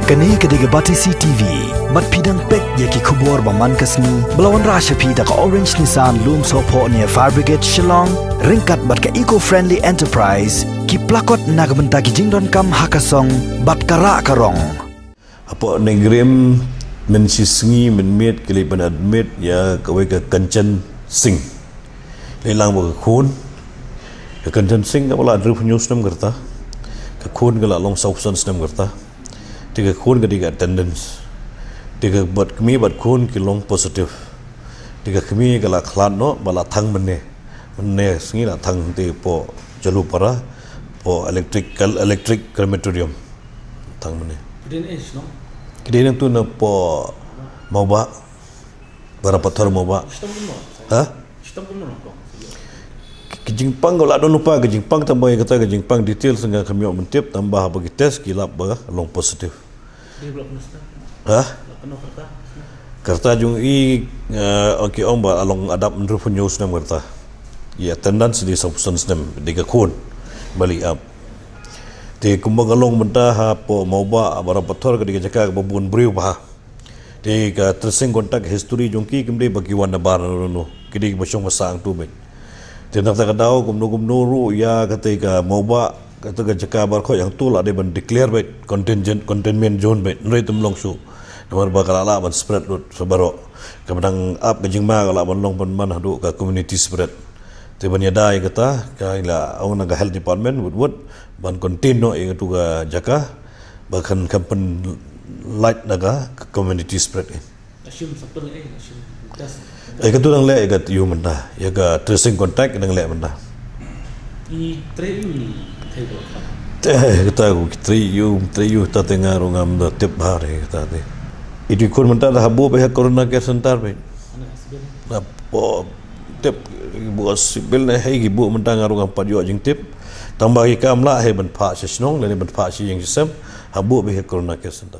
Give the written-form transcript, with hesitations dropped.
Kani kediga Batisi TV, mat pidang pek yaki kubur baman kasni, belawan rasha pida ka Orange Nissan Loom Sopo near Fire Brigade Shillong, ringkat bat ka eco-friendly enterprise, ki plakot nagbenta ki jingdon kam hakasong, bat kara karong. Apa negrim mensisngi menmet kelipan admit ya kawai ke Kanchan Singh. Lelang berkun, ke Kanchan Singh kapala adru penyus nam kerta, ke kun kala long sausan nam kerta. Tiga kun ketiga attendance, tiga buat kami buat kun kilong positif, tiga kami kalau kelan no bala thang mene sengi lah thang ti po jalu para po electric crematorium thang mene. Kemudian tu na po mau ba berapa tar mau ba? Kejingpang kalau ada lupa kejingpang tambah yang kata kejingpang detail sehingga kami mentip tambah bagi tes kilap long positif. Kerta jung okey ba along adap menurut penyus nam kerta. Ya attendance di substance nam diga kun balik up. Di kumbang along mentah po mau ba berapa tar kediga jaka babun beriu bah. Di ka tracing kontak history jungki kemudian bagi wan bar no kedi basong masang tu ben. Tindak tak tahu gumno ru ya ketika mau ba kata jaka bar ko yang tu lah dia ben declare bet containment zone bet nrai tum long su nomor bakal ala ban spread lut sabaro kemudian up ke jingma kalau ban long ban man hadu ka community spread te ban yada kata ka ila au naga health department wood ban contain no yang tu ka jaka bahkan kampen light naga community spread asyum sapel asyum katu nang le kat you menda ya ka tracing contact nang le menda I treyu kita triyu ta tengah rongam da tip hari kata te itu kur menta dah habu pihak corona care center be na po tip bu sibil na hai bu menta ngarungam padio jing tip tambah ikam la hai ban pha sesnong le ban pha si yang sistem habu pihak corona care center